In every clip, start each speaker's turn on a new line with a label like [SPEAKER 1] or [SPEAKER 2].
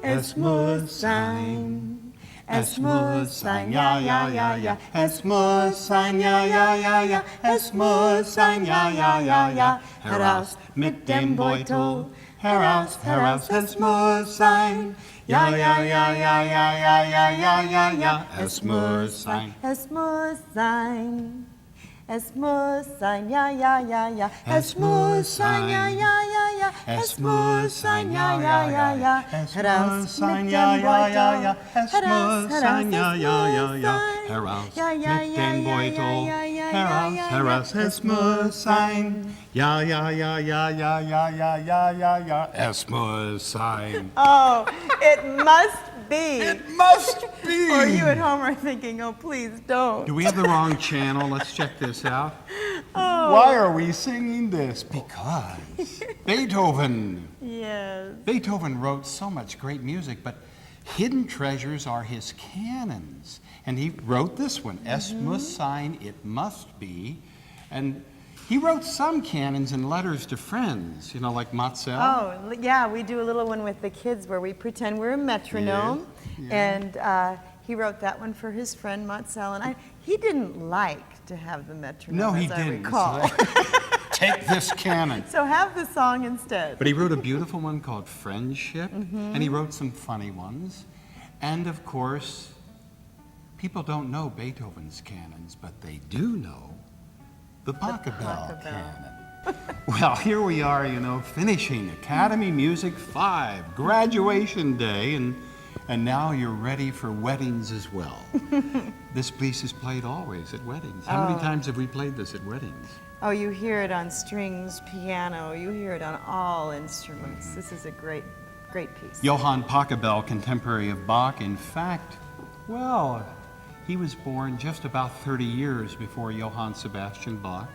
[SPEAKER 1] es muss sein. Es muss sein, ja, ja, ja, ja. Es muss sein, ja, ja, ja, ja. Es muss sein, ja, ja, ja, ja. Heraus mit dem Beutel. Heraus, heraus, es muss sein. Ja, ja, ja, ja, ja, ja, ja, ja, ja, ja. Es muss sein.
[SPEAKER 2] Es muss sein. Es muss sein, ja, ja, ja, ja. Es muss sein, ja, ja, ja, ja.
[SPEAKER 1] Es muss sein, ja, ja, ja, ja. Es muss sein, ja, ja, ja, ja. Es muss sein, ja, ja, ja, ja. Heraus mit dem Beutel. Heraus, heraus, es muss sein. Ja, ja, ja, ja, ja, ja, ja, ja, ja, ja. Es muss sein.
[SPEAKER 2] Oh, it must be.
[SPEAKER 1] It must be.
[SPEAKER 2] Or you at home are thinking, oh, please don't.
[SPEAKER 1] Do we have the wrong channel? Let's check this out.
[SPEAKER 2] Oh.
[SPEAKER 1] Why are we singing this? Because Beethoven.
[SPEAKER 2] Yes.
[SPEAKER 1] Beethoven wrote so much great music, but hidden treasures are his canons. And he wrote this one, Es muss sein, it must be. And he wrote some canons in letters to friends, you know, like Matzel.
[SPEAKER 2] Oh, yeah, we do a little one with the kids where we pretend we're a metronome.
[SPEAKER 1] Yeah.
[SPEAKER 2] And he wrote that one for his friend Matzel. And he didn't like to have the metronome,
[SPEAKER 1] No, he
[SPEAKER 2] as
[SPEAKER 1] didn't.
[SPEAKER 2] I recall.
[SPEAKER 1] Take this canon.
[SPEAKER 2] So have the song instead.
[SPEAKER 1] But he wrote a beautiful one called Friendship, and he wrote some funny ones. And of course, people don't know Beethoven's canons, but they do know the Pachebel canon. Well, here we are, you know, finishing Academy Music 5, graduation day, and now you're ready for weddings as well. This piece is played always at weddings. How many times have we played this at weddings?
[SPEAKER 2] Oh, you hear it on strings, piano, you hear it on all instruments. This is a great, great piece.
[SPEAKER 1] Johann Pachebel, contemporary of Bach, in fact, well, he was born just about 30 years before Johann Sebastian Bach.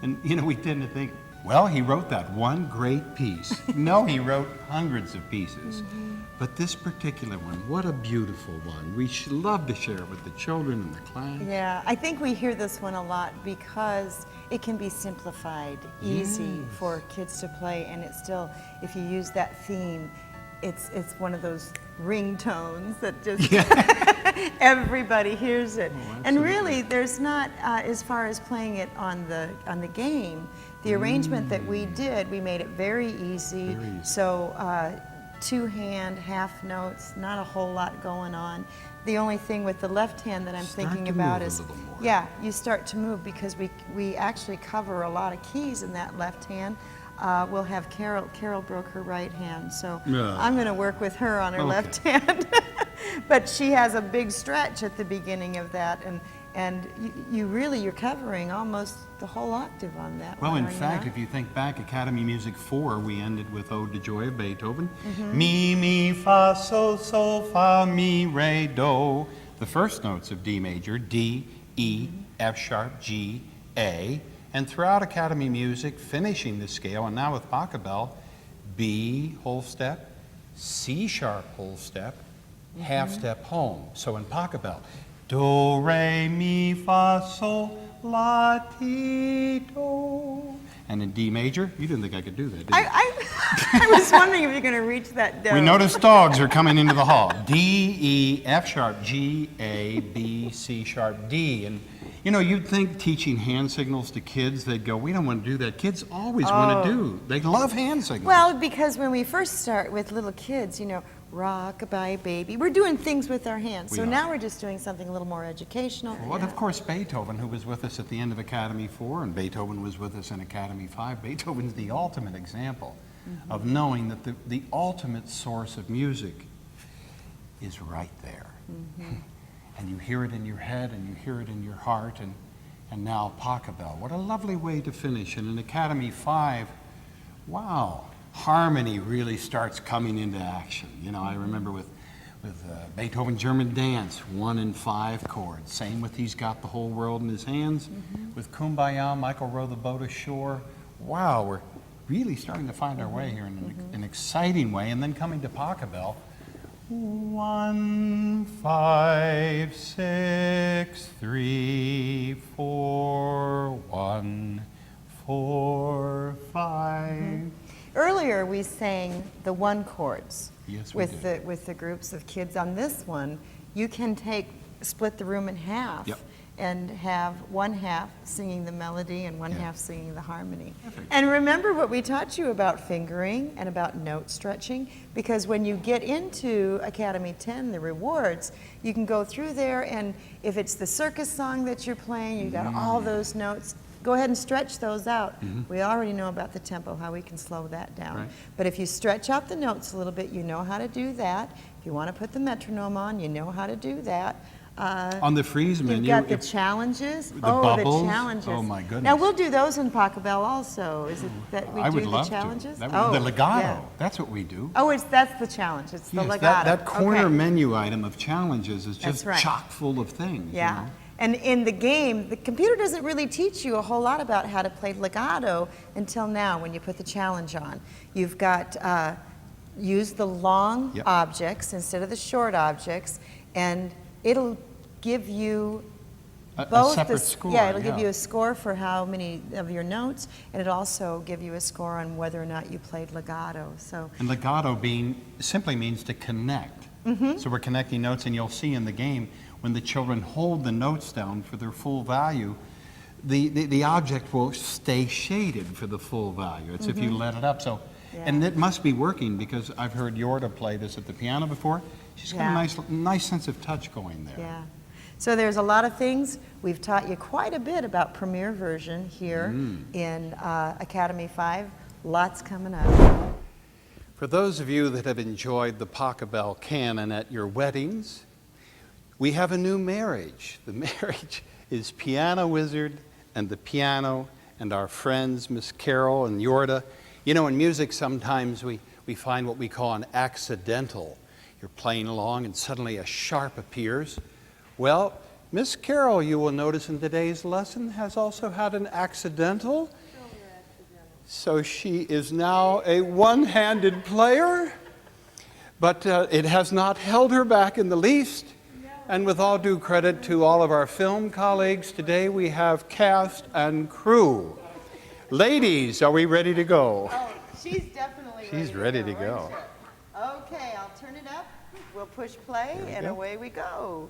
[SPEAKER 1] And, you know, we tend to think, well, he wrote that one great piece. No, he wrote hundreds of pieces. But this particular one, what a beautiful one. We should love to share it with the children and the class.
[SPEAKER 2] Yeah, I think we hear this one a lot because it can be simplified, easy for kids to play, and it's still, if you use that theme, it's one of those ringtones that just everybody hears it. And really, there's not, as far as playing it on the game, the arrangement that we did, we made it very easy. So 2-hand, half notes, not a whole lot going on. The only thing with the left hand that I'm thinking about is, yeah, you start to move because we actually cover a lot of keys in that left hand. We'll have Carol broke her right hand, so I'm going to work with her on her left hand. But she has a big stretch at the beginning of that, and you're covering almost the whole octave on that
[SPEAKER 1] well,
[SPEAKER 2] one.
[SPEAKER 1] in fact, if you think back, Academy Music 4, we ended with Ode to Joy of Beethoven. Mi, mi, fa, sol, fa, mi, re, do. The first notes of D major, D, E, F sharp, G, A. And throughout Academy Music, finishing the scale, and now with Pachebel, B, whole step, C sharp, whole step, half step home. So in Pachebel, do, re, mi, fa, sol, la, ti, do. And in D major, you didn't think I could do that, did you?
[SPEAKER 2] I was wondering if you're going to reach that do.
[SPEAKER 1] We noticed dogs are coming into the hall. D, E, F sharp, G, A, B, C sharp, D. And you know, you'd think teaching hand signals to kids, they'd go, we don't want to do that. Kids always want to do. They love hand signals.
[SPEAKER 2] Well, because when we first start with little kids, you know, rock-a-bye baby, we're doing things with our hands. So now we're just doing something a little more educational.
[SPEAKER 1] Well, and of course, Beethoven, who was with us at the end of Academy 4, and Beethoven was with us in Academy 5. Beethoven's the ultimate example of knowing that the ultimate source of music is right there. And you hear it in your head, and you hear it in your heart, and now Pachebel. What a lovely way to finish. And in Academy 5, wow, harmony really starts coming into action. You know, I remember with Beethoven German Dance, 1 and 5 chords. Same with He's Got the Whole World in His Hands. With Kumbaya, Michael Row the Boat Ashore. Wow, we're really starting to find our way here in an exciting way. And then coming to Pachebel, 1, 5, 6, 3, 4, 1, 4, 5.
[SPEAKER 2] Earlier, we sang the one chords.
[SPEAKER 1] Yes, we did.
[SPEAKER 2] With the groups of kids. On this one, you can split the room in half.
[SPEAKER 1] Yep.
[SPEAKER 2] And have one half singing the melody and one
[SPEAKER 1] Yeah.
[SPEAKER 2] half singing the harmony.
[SPEAKER 1] Perfect.
[SPEAKER 2] And remember what we taught you about fingering and about note stretching, because when you get into Academy 10, the rewards, you can go through there, and if it's the circus song that you're playing, you got all those notes, go ahead and stretch those out. We already know about the tempo, how we can slow that down.
[SPEAKER 1] Right.
[SPEAKER 2] But if you stretch out the notes a little bit, you know how to do that. If you want to put the metronome on, you know how to do that.
[SPEAKER 1] On the freeze menu,
[SPEAKER 2] You've got the
[SPEAKER 1] if-
[SPEAKER 2] challenges.
[SPEAKER 1] The
[SPEAKER 2] Oh,
[SPEAKER 1] bubbles?
[SPEAKER 2] the challenges.
[SPEAKER 1] Oh, my goodness.
[SPEAKER 2] Now, we'll do those in Pachebel also. Is it that we
[SPEAKER 1] I
[SPEAKER 2] do
[SPEAKER 1] would
[SPEAKER 2] the
[SPEAKER 1] love
[SPEAKER 2] challenges?
[SPEAKER 1] to. The legato,
[SPEAKER 2] yeah.
[SPEAKER 1] that's what we do.
[SPEAKER 2] Oh, that's the challenge. It's the
[SPEAKER 1] Yes,
[SPEAKER 2] legato.
[SPEAKER 1] that corner
[SPEAKER 2] Okay.
[SPEAKER 1] menu item of challenges is
[SPEAKER 2] That's
[SPEAKER 1] just
[SPEAKER 2] right.
[SPEAKER 1] chock full of things. you
[SPEAKER 2] Yeah.
[SPEAKER 1] know?
[SPEAKER 2] And in the game, the computer doesn't really teach you a whole lot about how to play legato until now when you put the challenge on. You've got, use the long
[SPEAKER 1] Yep.
[SPEAKER 2] objects instead of the short objects, and it'll give you
[SPEAKER 1] A
[SPEAKER 2] both
[SPEAKER 1] separate score.
[SPEAKER 2] Yeah, it'll give you a score for how many of your notes, and it'll also give you a score on whether or not you played legato. So
[SPEAKER 1] And legato simply means to connect. So we're connecting notes, and you'll see in the game when the children hold the notes down for their full value, the object will stay shaded for the full value. It's if you let it up. So, and it must be working, because I've heard Yorda play this at the piano before. She's got a nice sense of touch going there.
[SPEAKER 2] yeah. So there's a lot of things. We've taught you quite a bit about Premier version here in Academy 5. Lots coming up.
[SPEAKER 1] For those of you that have enjoyed the Pachebel canon at your weddings, we have a new marriage. The marriage is Piano Wizard and the piano and our friends, Miss Carol and Yorda. You know, in music sometimes we find what we call an accidental. You're playing along and suddenly a sharp appears. Well, Miss Carol, you will notice in today's lesson, has also had an accidental. So she is now a one-handed player, but it has not held her back in the least. And with all due credit to all of our film colleagues, today we have cast and crew. Ladies, are we ready to go?
[SPEAKER 2] Oh, she's definitely
[SPEAKER 1] She's ready to go.
[SPEAKER 2] Okay, I'll turn it up. We'll push play, and
[SPEAKER 1] go.
[SPEAKER 2] away we go.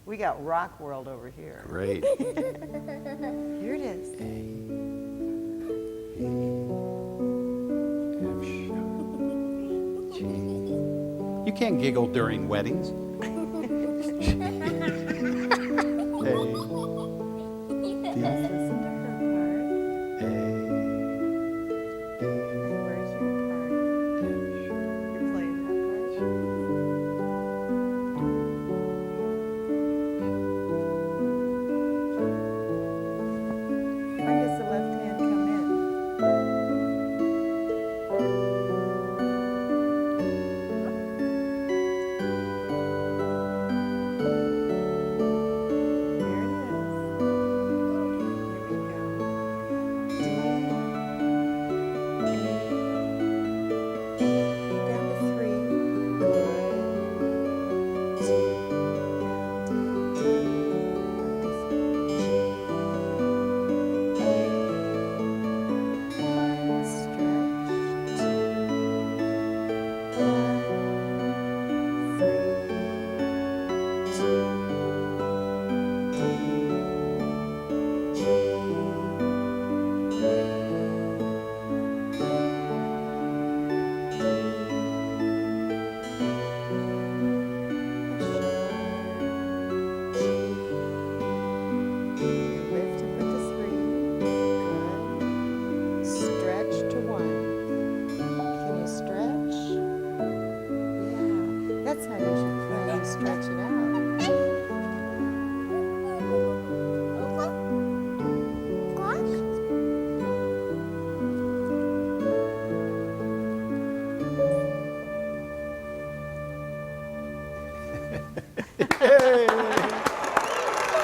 [SPEAKER 2] We got Rock World over here.
[SPEAKER 1] Great.
[SPEAKER 2] Here it is.
[SPEAKER 1] You can't giggle during weddings.
[SPEAKER 2] Let's listen to her part. Where's your part? You're playing that part? When does the left hand come in? There it is. Here we go. Down to 3. Lift to put to 3. Good. Stretch to 1. Can you stretch? Yeah. That's how you should play. You stretch it out.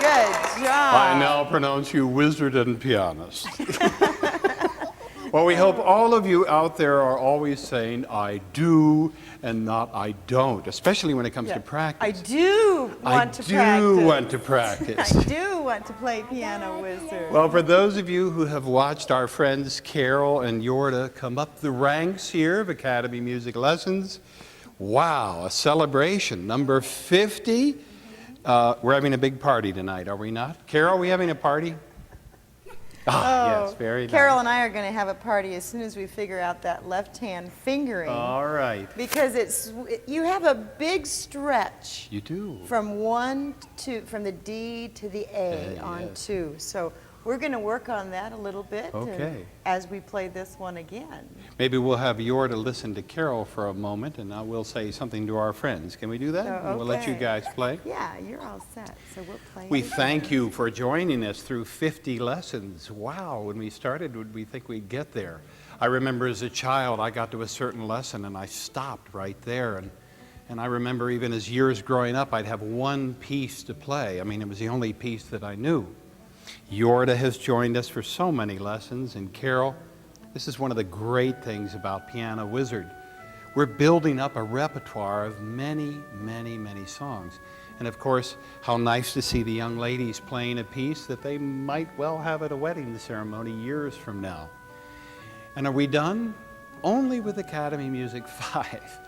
[SPEAKER 2] Good job.
[SPEAKER 1] I now pronounce you wizard and pianist. Well, we hope all of you out there are always saying, I do and not I don't, especially when it comes to practice.
[SPEAKER 2] I do want to practice.
[SPEAKER 1] I do want to practice.
[SPEAKER 2] I do want to play Piano Wizard.
[SPEAKER 1] Well, for those of you who have watched our friends Carol and Yorda come up the ranks here of Academy Music Lessons, wow, a celebration. Number 50. We're having a big party tonight, are we not? Carol, are we having a party? Yes, very nice.
[SPEAKER 2] Carol and I are going to have a party as soon as we figure out that left-hand fingering.
[SPEAKER 1] All right.
[SPEAKER 2] Because you have a big stretch.
[SPEAKER 1] You do.
[SPEAKER 2] From from the D to the A on
[SPEAKER 1] yes.
[SPEAKER 2] 2. So we're going to work on that a little bit
[SPEAKER 1] Okay.
[SPEAKER 2] as we play this one again.
[SPEAKER 1] Maybe we'll have Yorda listen to Carol for a moment, and now we'll say something to our friends. Can we do that?
[SPEAKER 2] Oh,
[SPEAKER 1] And we'll let you
[SPEAKER 2] okay.
[SPEAKER 1] guys play.
[SPEAKER 2] Yeah, you're all set. So we'll play.
[SPEAKER 1] We
[SPEAKER 2] it.
[SPEAKER 1] thank you for joining us through 50 lessons. Wow, when we started, would we think we'd get there? I remember as a child, I got to a certain lesson and I stopped right there. And I remember even as years growing up, I'd have one piece to play. I mean, it was the only piece that I knew. Yorda has joined us for so many lessons, and Carol, this is one of the great things about Piano Wizard. We're building up a repertoire of many, many, many songs. And of course, how nice to see the young ladies playing a piece that they might well have at a wedding ceremony years from now. And are we done? Only with Academy Music 5.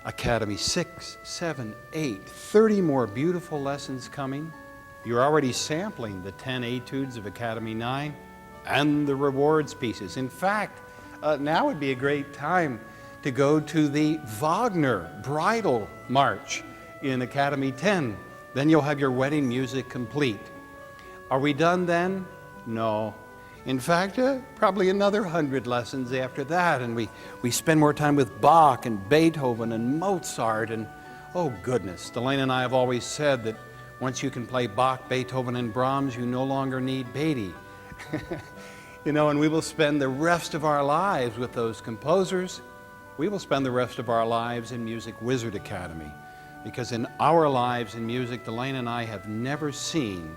[SPEAKER 1] Academy 6, 7, 8, 30 more beautiful lessons coming. You're already sampling the 10 etudes of Academy 9 and the rewards pieces. In fact, now would be a great time to go to the Wagner Bridal March in Academy 10. Then you'll have your wedding music complete. Are we done then? No. In fact, probably another 100 lessons after that, and we spend more time with Bach and Beethoven and Mozart, and oh goodness, Delayna and I have always said that once you can play Bach, Beethoven, and Brahms, you no longer need Beattie. You know, and we will spend the rest of our lives with those composers. We will spend the rest of our lives in Music Wizard Academy, because in our lives in music, Delayna and I have never seen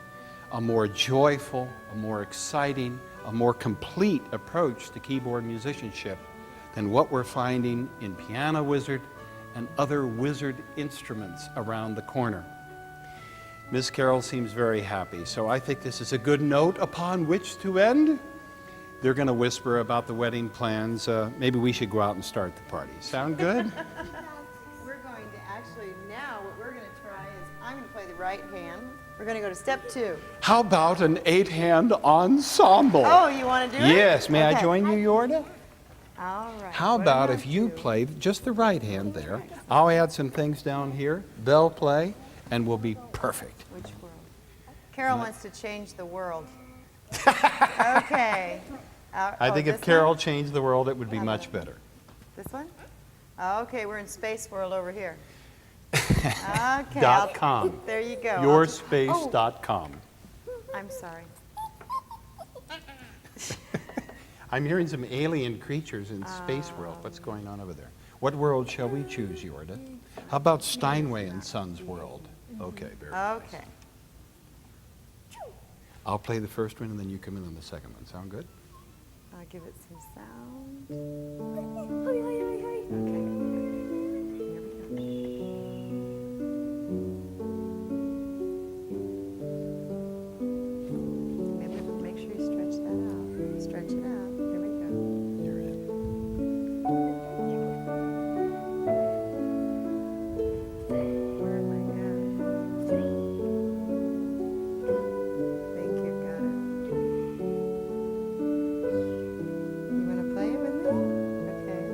[SPEAKER 1] a more joyful, a more exciting, a more complete approach to keyboard musicianship than what we're finding in Piano Wizard and other wizard instruments around the corner. Miss Carol seems very happy, so I think this is a good note upon which to end. They're going to whisper about the wedding plans. Maybe we should go out and start the party. Sound good?
[SPEAKER 2] We're going to actually, now what we're going to try is, I'm going to play the right hand. We're going to go to step 2.
[SPEAKER 1] How about an 8-hand ensemble?
[SPEAKER 2] Oh, you want to do it?
[SPEAKER 1] Yes. May I
[SPEAKER 2] Okay.
[SPEAKER 1] join you, Yorda?
[SPEAKER 2] All right.
[SPEAKER 1] How
[SPEAKER 2] What
[SPEAKER 1] about
[SPEAKER 2] do
[SPEAKER 1] if you
[SPEAKER 2] do?
[SPEAKER 1] play just the right hand there? I'll add some things down here. They'll play, and we'll be perfect.
[SPEAKER 2] Which world? Carol wants to change the world. Okay.
[SPEAKER 1] I think if
[SPEAKER 2] this
[SPEAKER 1] Carol
[SPEAKER 2] one?
[SPEAKER 1] changed the world, it would be much better.
[SPEAKER 2] This one? Okay, we're in Space World over here. Okay.
[SPEAKER 1] .com.
[SPEAKER 2] There you go.
[SPEAKER 1] Yourspace.com.
[SPEAKER 2] I'm sorry.
[SPEAKER 1] I'm hearing some alien creatures in Space World. What's going on over there? What world shall we choose, Yorda? How about Steinway and Sons world? Okay, very nice.
[SPEAKER 2] Okay.
[SPEAKER 1] I'll play the first one, and then you come in on the second one. Sound good?
[SPEAKER 2] I'll give it some sound. Okay. Here we go. Maybe make sure you stretch that out. Stretch it out. Here we go.
[SPEAKER 1] You're in.
[SPEAKER 2] Where am I at? Thank you, got it. You want to play it with me? Okay.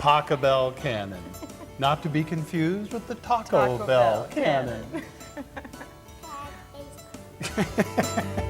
[SPEAKER 1] Pachebel Canon. Not to be confused with the Taco
[SPEAKER 2] Taco
[SPEAKER 1] Bell
[SPEAKER 2] Bell
[SPEAKER 1] Canon.
[SPEAKER 3] That is